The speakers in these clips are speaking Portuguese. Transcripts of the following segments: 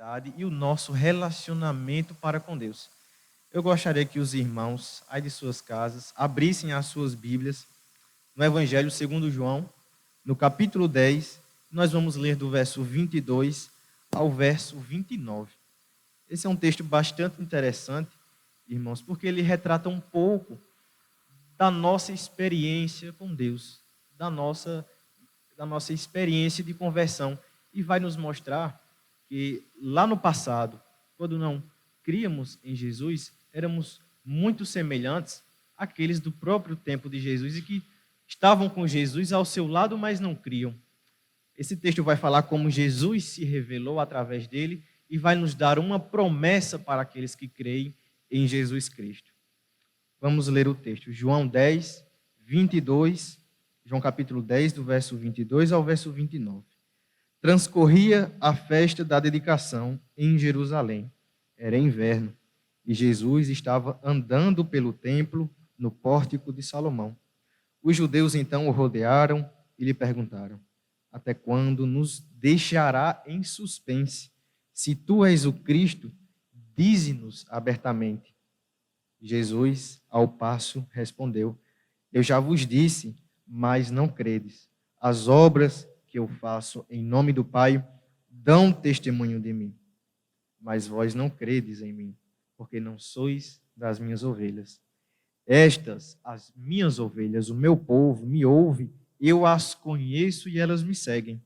intimidade e o nosso relacionamento para com Deus. Eu gostaria que os irmãos, aí de suas casas, abrissem as suas Bíblias no Evangelho segundo João, no capítulo 10, nós vamos ler do verso 22 ao verso 29. Esse é um texto bastante interessante, irmãos, porque ele retrata um pouco da nossa experiência com Deus, da nossa experiência de conversão, e vai nos mostrar que lá no passado, quando não críamos em Jesus, éramos muito semelhantes àqueles do próprio tempo de Jesus e que estavam com Jesus ao seu lado, mas não criam. Esse texto vai falar como Jesus se revelou através dele e vai nos dar uma promessa para aqueles que creem em Jesus Cristo. Vamos ler o texto. João 10, 22, João capítulo 10, do verso 22 ao verso 29. Transcorria a festa da dedicação em Jerusalém. Era inverno e Jesus estava andando pelo templo no pórtico de Salomão. Os judeus então o rodearam e lhe perguntaram: até quando nos deixará em suspense? Se tu és o Cristo, dize-nos abertamente. Jesus, ao passo, respondeu: eu já vos disse, mas não credes. As obras que eu faço em nome do Pai dão testemunho de mim. Mas vós não credes em mim, porque não sois das minhas ovelhas. Estas, as minhas ovelhas, o meu povo, me ouve, eu as conheço e elas me seguem.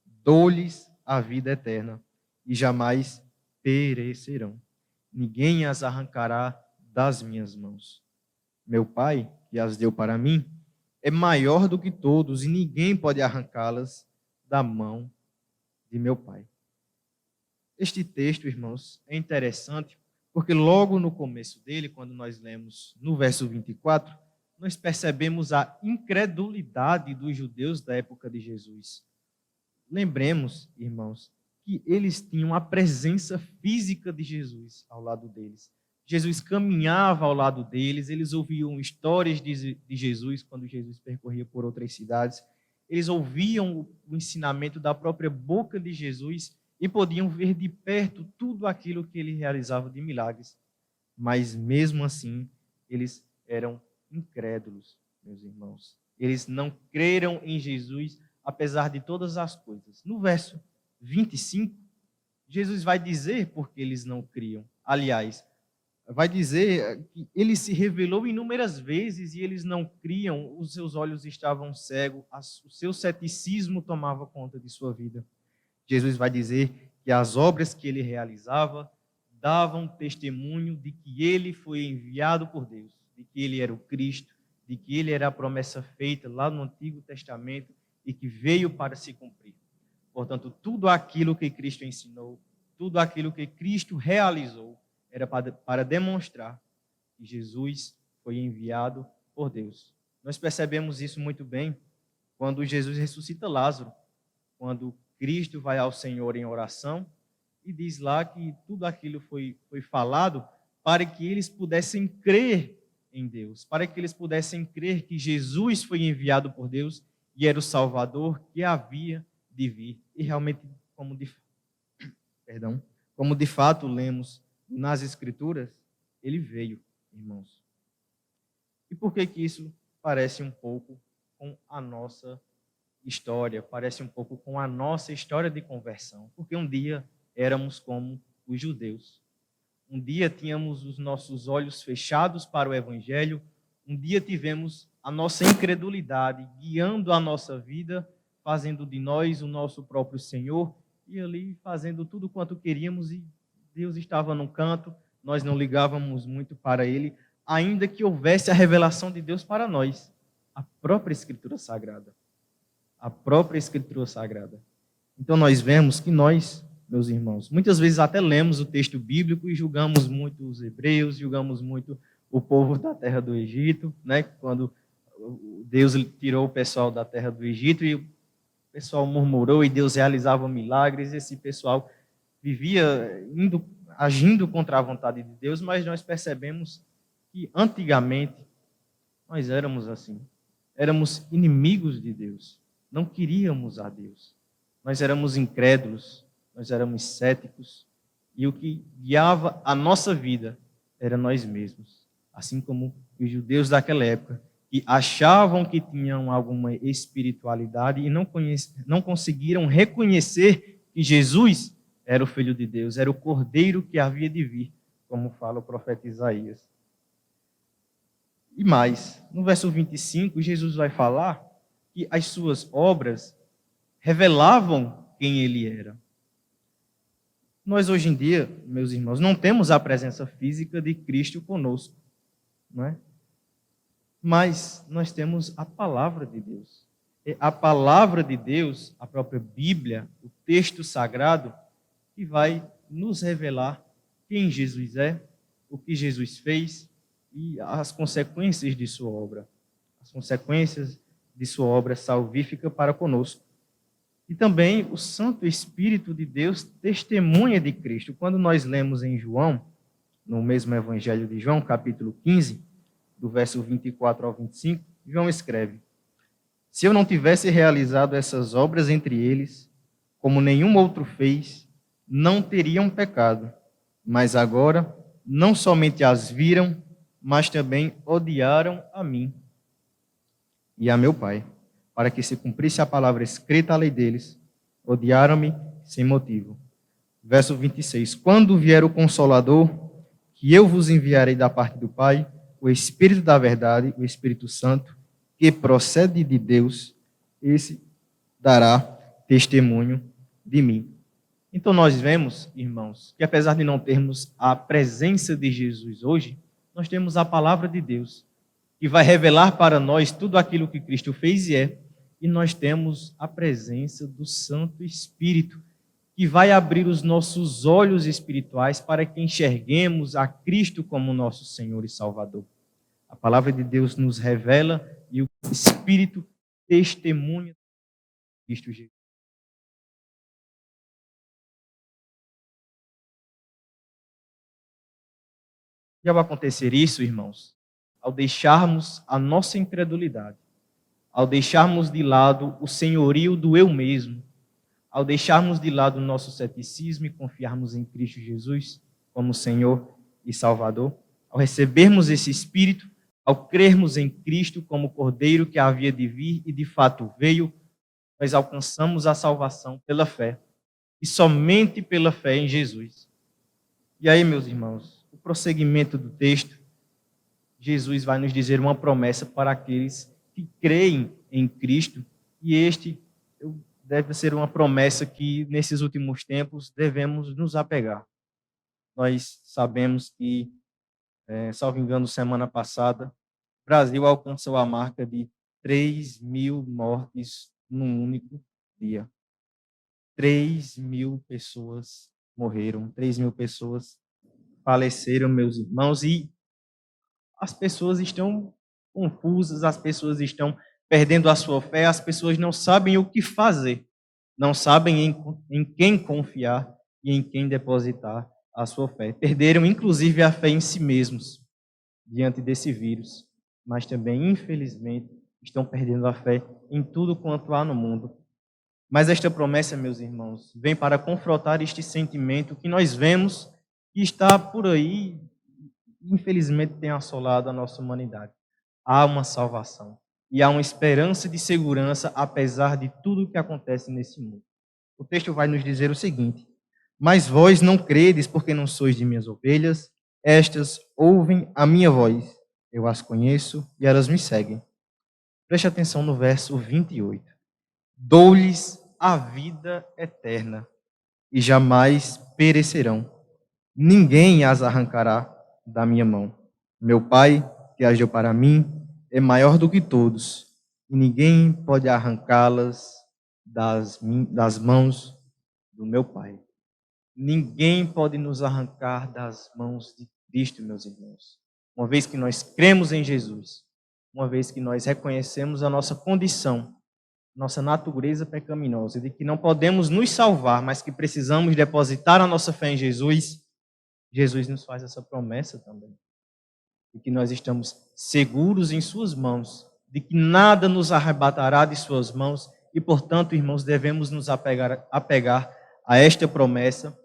Dou-lhes a vida eterna e jamais perecerão. Ninguém as arrancará das minhas mãos. Meu Pai, que as deu para mim, é maior do que todos e ninguém pode arrancá-las da mão de meu Pai. Este texto, irmãos, é interessante porque logo no começo dele, quando nós lemos no verso 24, nós percebemos a incredulidade dos judeus da época de Jesus. Lembremos, irmãos, que eles tinham a presença física de Jesus ao lado deles. Jesus caminhava ao lado deles, eles ouviam histórias de Jesus quando Jesus percorria por outras cidades, eles ouviam o ensinamento da própria boca de Jesus e podiam ver de perto tudo aquilo que ele realizava de milagres. Mas mesmo assim, eles eram incrédulos, meus irmãos. Eles não creram em Jesus, apesar de todas as coisas. No verso 25, Jesus vai dizer por que eles não criam. Aliás, vai dizer que ele se revelou inúmeras vezes e eles não criam, os seus olhos estavam cegos, o seu ceticismo tomava conta de sua vida. Jesus vai dizer que as obras que ele realizava davam testemunho de que ele foi enviado por Deus, de que ele era o Cristo, de que ele era a promessa feita lá no Antigo Testamento e que veio para se cumprir. Portanto, tudo aquilo que Cristo ensinou, tudo aquilo que Cristo realizou, era para demonstrar que Jesus foi enviado por Deus. Nós percebemos isso muito bem quando Jesus ressuscita Lázaro, quando Cristo vai ao Senhor em oração e diz lá que tudo aquilo foi falado para que eles pudessem crer em Deus, para que eles pudessem crer que Jesus foi enviado por Deus e era o Salvador que havia de vir. E realmente, como de fato lemos nas Escrituras, ele veio, irmãos. E por que isso parece um pouco com a nossa história, parece um pouco com a nossa história de conversão? Porque um dia éramos como os judeus. Um dia tínhamos os nossos olhos fechados para o Evangelho, um dia tivemos a nossa incredulidade guiando a nossa vida, fazendo de nós o nosso próprio Senhor, e ali fazendo tudo quanto queríamos, e Deus estava num canto, nós não ligávamos muito para Ele, ainda que houvesse a revelação de Deus para nós, a própria Escritura Sagrada. A própria Escritura Sagrada. Então nós vemos que nós, meus irmãos, muitas vezes até lemos o texto bíblico e julgamos muito os hebreus, julgamos muito o povo da terra do Egito, né? Quando Deus tirou o pessoal da terra do Egito e o pessoal murmurou e Deus realizava milagres, esse pessoal vivia agindo contra a vontade de Deus, mas nós percebemos que antigamente nós éramos assim, éramos inimigos de Deus, não queríamos a Deus, nós éramos incrédulos, nós éramos céticos, E o que guiava a nossa vida era nós mesmos. Assim como os judeus daquela época, que achavam que tinham alguma espiritualidade e não conseguiram reconhecer que Jesus era o Filho de Deus, era o Cordeiro que havia de vir, como fala o profeta Isaías. E mais, no verso 25, Jesus vai falar que as suas obras revelavam quem ele era. Nós hoje em dia, meus irmãos, não temos a presença física de Cristo conosco, não é? Mas nós temos a palavra de Deus. É a palavra de Deus, a própria Bíblia, o texto sagrado, que vai nos revelar quem Jesus é, o que Jesus fez e as consequências de sua obra. As consequências de sua obra salvífica para conosco. E também o Santo Espírito de Deus testemunha de Cristo. Quando nós lemos em João, no mesmo Evangelho de João, capítulo 15, do verso 24 ao 25, João escreve: Se eu não tivesse realizado essas obras entre eles, como nenhum outro fez, não teriam pecado. Mas agora, não somente as viram, mas também odiaram a mim e a meu Pai, para que se cumprisse a palavra escrita à lei deles, odiaram-me sem motivo. Verso 26. Quando vier o Consolador, que eu vos enviarei da parte do Pai, o Espírito da verdade, o Espírito Santo, que procede de Deus, esse dará testemunho de mim. Então nós vemos, irmãos, que apesar de não termos a presença de Jesus hoje, nós temos a palavra de Deus, que vai revelar para nós tudo aquilo que Cristo fez e é, e nós temos a presença do Santo Espírito, que vai abrir os nossos olhos espirituais para que enxerguemos a Cristo como nosso Senhor e Salvador. A palavra de Deus nos revela e o Espírito testemunha de Cristo Jesus. Já vai acontecer isso, irmãos, ao deixarmos a nossa incredulidade, ao deixarmos de lado o senhorio do eu mesmo, ao deixarmos de lado o nosso ceticismo e confiarmos em Cristo Jesus como Senhor e Salvador, ao recebermos esse Espírito, ao crermos em Cristo como Cordeiro que havia de vir e de fato veio, nós alcançamos a salvação pela fé, e somente pela fé em Jesus. E aí, meus irmãos, o prosseguimento do texto, Jesus vai nos dizer uma promessa para aqueles que creem em Cristo, e este deve ser uma promessa que, nesses últimos tempos, devemos nos apegar. Nós sabemos que, salvo engano, semana passada, o Brasil alcançou a marca de 3.000 mortes num único dia. 3.000 pessoas morreram, 3.000 pessoas faleceram, meus irmãos, e as pessoas estão confusas, as pessoas estão perdendo a sua fé, as pessoas não sabem o que fazer, não sabem em quem confiar e em quem depositar a sua fé. Perderam, inclusive, a fé em si mesmos diante desse vírus, mas também, infelizmente, estão perdendo a fé em tudo quanto há no mundo. Mas esta promessa, meus irmãos, vem para confrontar este sentimento que nós vemos que está por aí, infelizmente tem assolado a nossa humanidade. Há uma salvação e há uma esperança de segurança apesar de tudo o que acontece nesse mundo. O texto vai nos dizer o seguinte: mas vós não credes porque não sois de minhas ovelhas, estas ouvem a minha voz, eu as conheço e elas me seguem. Preste atenção no verso 28. Dou-lhes a vida eterna e jamais perecerão. Ninguém as arrancará da minha mão. Meu Pai, que as deu para mim, é maior do que todos, e ninguém pode arrancá-las das mãos do meu Pai. Ninguém pode nos arrancar das mãos de Cristo, meus irmãos. Uma vez que nós cremos em Jesus, uma vez que nós reconhecemos a nossa condição, nossa natureza pecaminosa, de que não podemos nos salvar, mas que precisamos depositar a nossa fé em Jesus, Jesus nos faz essa promessa também. De que nós estamos seguros em suas mãos, de que nada nos arrebatará de suas mãos, e, portanto, irmãos, devemos nos apegar a esta promessa,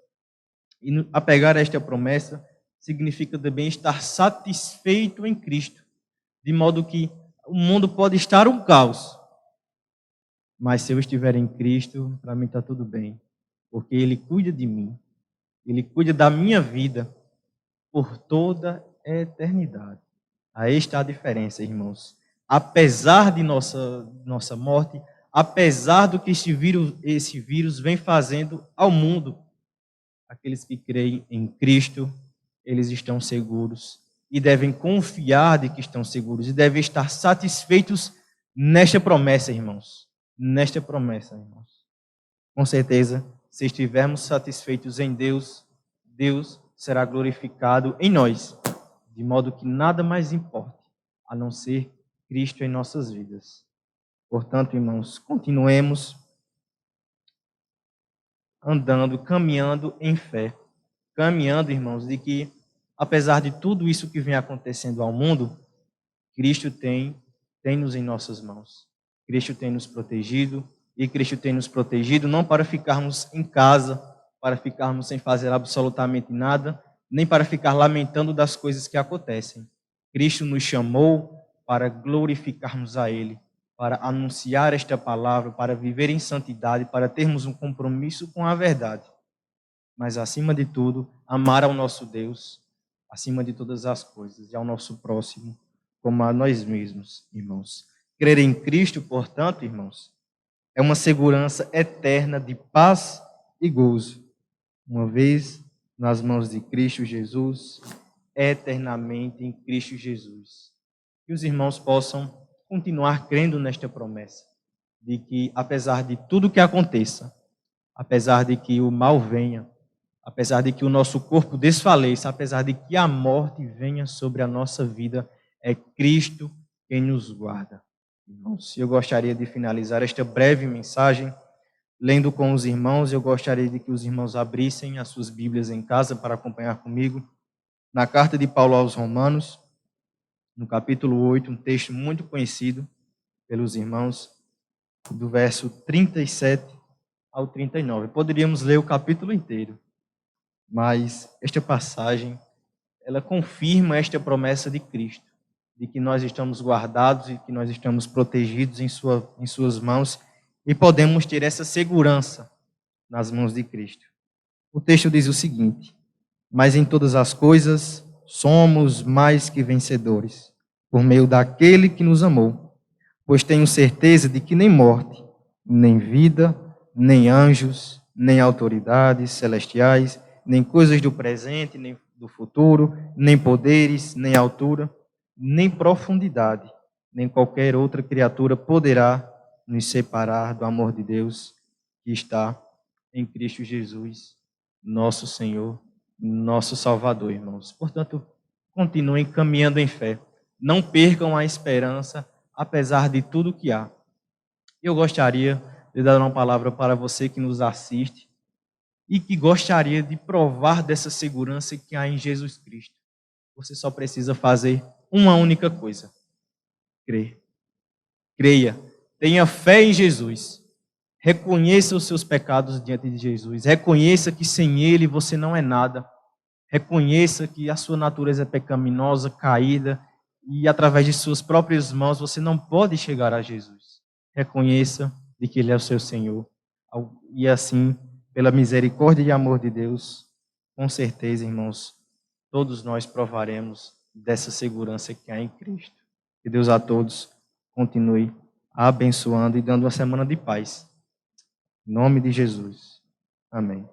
E apegar a esta promessa significa também estar satisfeito em Cristo, de modo que o mundo pode estar um caos, mas se eu estiver em Cristo, para mim está tudo bem, porque Ele cuida de mim, Ele cuida da minha vida por toda a eternidade. Aí está a diferença, irmãos. Apesar de nossa morte, apesar do que esse vírus vem fazendo ao mundo, aqueles que creem em Cristo, eles estão seguros e devem confiar de que estão seguros e devem estar satisfeitos nesta promessa, irmãos. Nesta promessa, irmãos. Com certeza, se estivermos satisfeitos em Deus, Deus será glorificado em nós, de modo que nada mais importe a não ser Cristo em nossas vidas. Portanto, irmãos, continuemos andando, caminhando em fé. Caminhando, irmãos, de que, apesar de tudo isso que vem acontecendo ao mundo, Cristo tem-nos em nossas mãos. Cristo tem nos protegido, e Cristo tem nos protegido não para ficarmos em casa, para ficarmos sem fazer absolutamente nada, nem para ficar lamentando das coisas que acontecem. Cristo nos chamou para glorificarmos a Ele, para anunciar esta palavra, para viver em santidade, para termos um compromisso com a verdade. Mas, acima de tudo, amar ao nosso Deus, acima de todas as coisas, e ao nosso próximo, como a nós mesmos, irmãos. Crer em Cristo, portanto, irmãos, é uma segurança eterna de paz e gozo. Uma vez nas mãos de Cristo Jesus, eternamente em Cristo Jesus. Que os irmãos possam continuar crendo nesta promessa, de que, apesar de tudo que aconteça, apesar de que o mal venha, apesar de que o nosso corpo desfaleça, apesar de que a morte venha sobre a nossa vida, é Cristo quem nos guarda. Irmãos, eu gostaria de finalizar esta breve mensagem lendo com os irmãos. Eu gostaria de que os irmãos abrissem as suas Bíblias em casa para acompanhar comigo. Na carta de Paulo aos Romanos, no capítulo 8, um texto muito conhecido pelos irmãos, do verso 37 ao 39. Poderíamos ler o capítulo inteiro, mas esta passagem, ela confirma esta promessa de Cristo, de que nós estamos guardados e que nós estamos protegidos em suas mãos e podemos ter essa segurança nas mãos de Cristo. O texto diz o seguinte: mas em todas as coisas somos mais que vencedores, por meio daquele que nos amou, pois tenho certeza de que nem morte, nem vida, nem anjos, nem autoridades celestiais, nem coisas do presente, nem do futuro, nem poderes, nem altura, nem profundidade, nem qualquer outra criatura poderá nos separar do amor de Deus que está em Cristo Jesus, nosso Senhor, nosso Salvador, irmãos. Portanto, continuem caminhando em fé. Não percam a esperança, apesar de tudo que há. Eu gostaria de dar uma palavra para você que nos assiste e que gostaria de provar dessa segurança que há em Jesus Cristo. Você só precisa fazer uma única coisa: crer. Creia, tenha fé em Jesus. Reconheça os seus pecados diante de Jesus. Reconheça que sem Ele você não é nada. Reconheça que a sua natureza é pecaminosa, caída, e através de suas próprias mãos você não pode chegar a Jesus. Reconheça de que Ele é o seu Senhor. E assim, pela misericórdia e amor de Deus, com certeza, irmãos, todos nós provaremos dessa segurança que há em Cristo. Que Deus a todos continue abençoando e dando uma semana de paz. Em nome de Jesus. Amém.